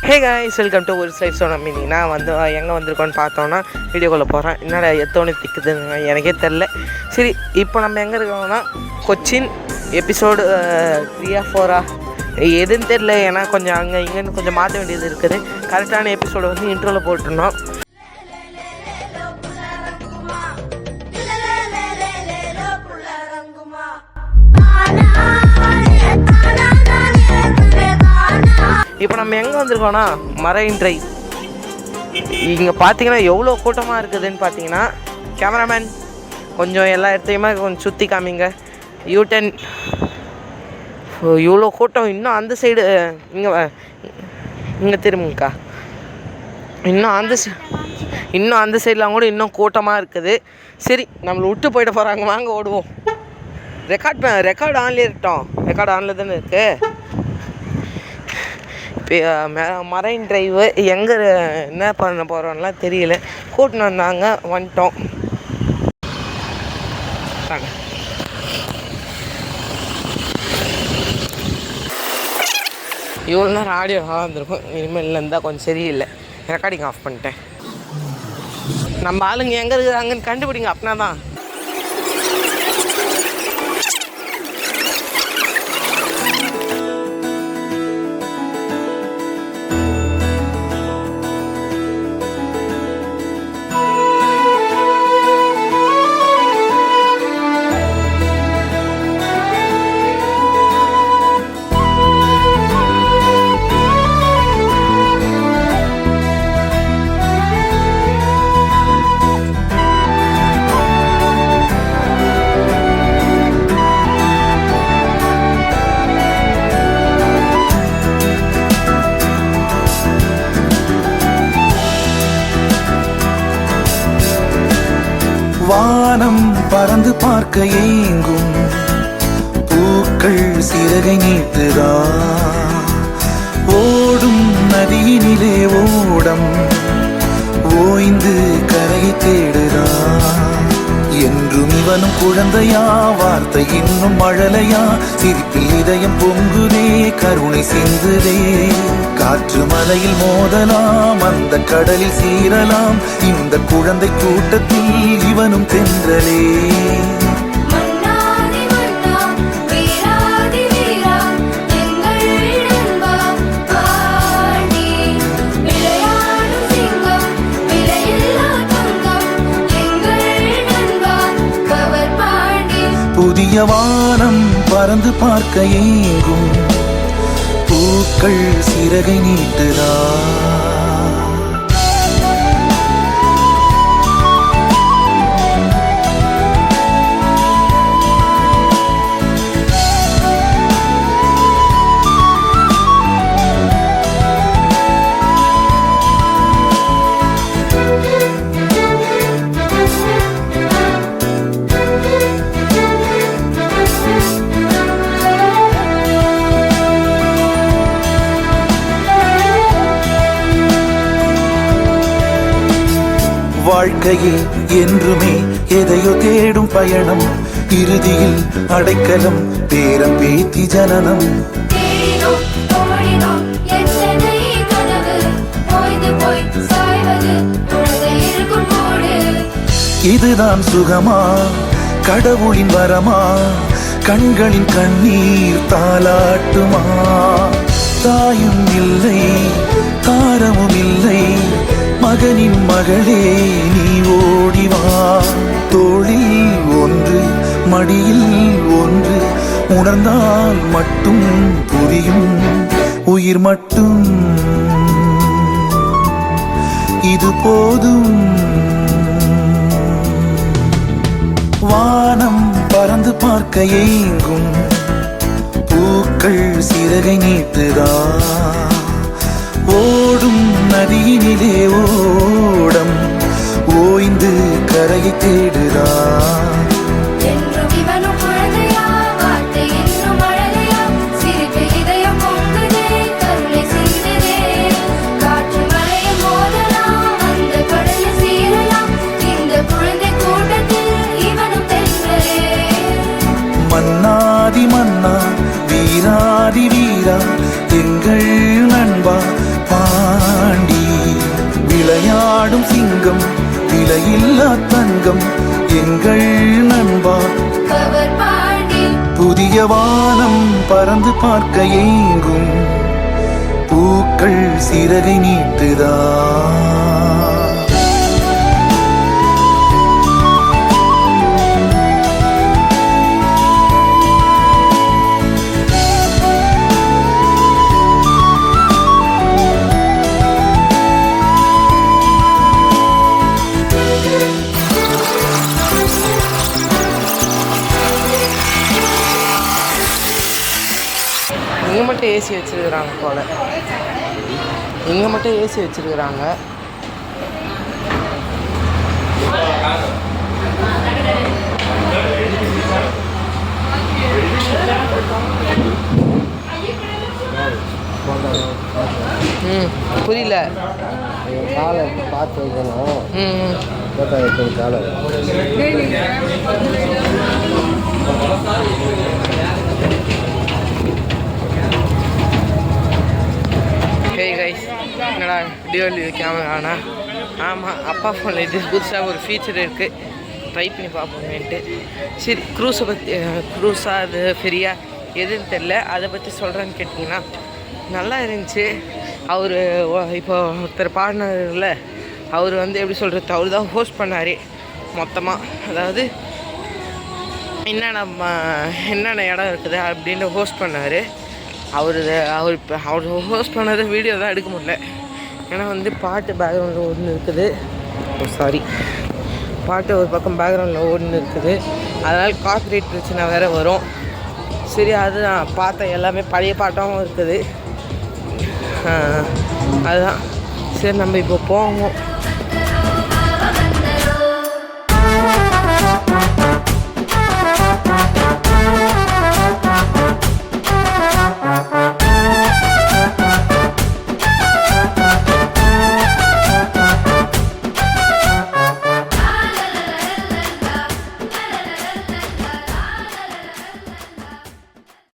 Hey guys, welcome to ஒரு side. So நம்ம இன்னைக்கு நான் எங்கே வந்திருக்கோன்னு பார்த்தோன்னா வீடியோக்குள்ளே போகிறேன். என்னடா எத்தோன்னு திக்குதுங்க எனக்கே தெரில. சரி, இப்போ நம்ம எங்கே இருக்கோம்னா கொச்சின் எபிசோடு 3 or 4 எதுன்னு தெரில. ஏன்னா கொஞ்சம் அங்கே இங்கேன்னு கொஞ்சம் மாற்ற வேண்டியது இருக்குது. கரெக்டான எபிசோடு வந்து இன்ட்ரோவில் போட்டுருந்தோம். இப்போ நம்ம எங்கே வந்திருக்கோன்னா மரைன் டிரைவ். இங்கே பார்த்தீங்கன்னா எவ்வளோ கூட்டமாக இருக்குதுன்னு பார்த்தீங்கன்னா, கேமராமேன் கொஞ்சம் எல்லா இடத்தையுமே கொஞ்சம் சுற்றி காமிங்க. யூ10 இவ்வளோ கூட்டம். இன்னும் அந்த சைடு இங்கே திரும்புங்கக்கா. இன்னும் அந்த சைட்லாம் கூட இன்னும் கூட்டமாக இருக்குது. சரி, நம்மளை விட்டு போயிட்டு போகிறாங்க, வாங்க ஓடுவோம். ரெக்கார்டு ஆன்லேயே இருக்கட்டும். ரெக்கார்டு ஆனில் தானே இருக்குது. இப்போ மரைன் டிரைவு எங்கே என்ன பண்ண போகிறோம்லாம் தெரியல. கூட்டின்னு வந்தாங்க, வந்துட்டோம். இவ்வளோ நேரம் ஆடியோ வந்திருக்கும். இனிமேல் இருந்தால் கொஞ்சம் சரியில்லை. ரெக்கார்டிங் ஆஃப் பண்ணிட்டேன். நம்ம ஆளுங்க எங்கே இருக்கிறாங்கன்னு கண்டுபிடிங்க, அப்படின்னா தான். வானம் பறந்து பார்க்க ஏங்கும், பூக்கள் சிறகை நீட்டுதா, ஓடும் நதியினிலே ஓடம் ஓய்ந்து கரையை தேடுதா. என்றும் இவனும் குழந்தையா, வார்த்தை இன்னும் மழலையா, சிரிப்பில் இதயம் பொங்குதே, கருணை சிந்துதே. காற்று மலையில் மோதலாம், அந்த கடலில் சீரலாம், இந்த குழந்தை கூட்டத்தில் இவனும் தென்றலே. புதிய வானம் பறந்து பார்க்க ஏங்கும், பூக்கள் சிறகை நீட்டுதா. வாழ்க்கையே என்றுமே எதையோ தேடும் பயணம், இறுதியில் அடைக்கலம், பேரம் பேத்தி ஜனனம். இதுதான் சுகமா, கடவுளின் வரமா, கண்களின் கண்ணீர் தாலாட்டுமா. தாயும் இல்லை, தாரமும் இல்லை, மகனின் மகளே நீ ஓடிவா. தோளில் ஒன்று, மடியில் ஒன்று, உணர்ந்தால் மட்டும் புரியும் உயிர் மட்டும், இது போதும். வானம் பறந்து பார்க்க ஏங்கும், பூக்கள் சிறகை நீட்டுதா, ஓடும் நதியினிலே ஓடம் ஓய்ந்து கரையை தேடுதா. மன்னாதி மன்னா, வீராதி வீரா, எங்கள் நண்பா, விலையில்லா தங்கம் எங்கள் நண்பா. புதிய வானம் பறந்து பார்க்க ஏங்கும் பூக்கள் சிறகை நீட்டுதா. இங்கே மட்டும் ஏசி வச்சுருக்குறாங்க போல். இங்கே மட்டும் ஏசி வச்சுருக்குறாங்க. புரியல. காலை பார்த்து வைக்கணும். காலை ஹே கைஸ், என்னடா டியூவல் கேமராண்ணா? ஆமாம், அப்பா ஃபோனில் இது புதுசாக ஒரு ஃபீச்சர் இருக்குது, ட்ரை பண்ணி பார்ப்போமேன்ட்டு. சரி, க்ரூஸை பற்றி, க்ரூஸாக அது ஃபெரியா எதுன்னு தெரில, அதை பற்றி சொல்கிறேன்னு கேட்டிங்கன்னா நல்லா இருந்துச்சு. அவர் இப்போ ஒருத்தர் பாடினார்ல, அவர் வந்து எப்படி சொல்கிறது, அவர் தான் ஹோஸ்ட் பண்ணார் மொத்தமாக. அதாவது என்னென்ன இடம் இருக்குது அப்படின்னு ஹோஸ்ட் பண்ணார். அவர் இப்போ அவர் ஹோஸ்ட் பண்ணதை வீடியோ தான் எடுக்க முடியல. ஏன்னா வந்து பாட்டு பேக்ரவுண்டில் ஒன்று இருக்குது. பாட்டு ஒரு பக்கம் பேக்ரவுண்டில் ஒன்று இருக்குது. அதனால் காப்பிரைட் பிரச்சனை வேறு வரும். சரி, அது நான் பார்த்தேன். எல்லாமே பழைய பாட்டாகவும் இருக்குது. அதுதான் சரி, நம்ம இப்போ போவோம்.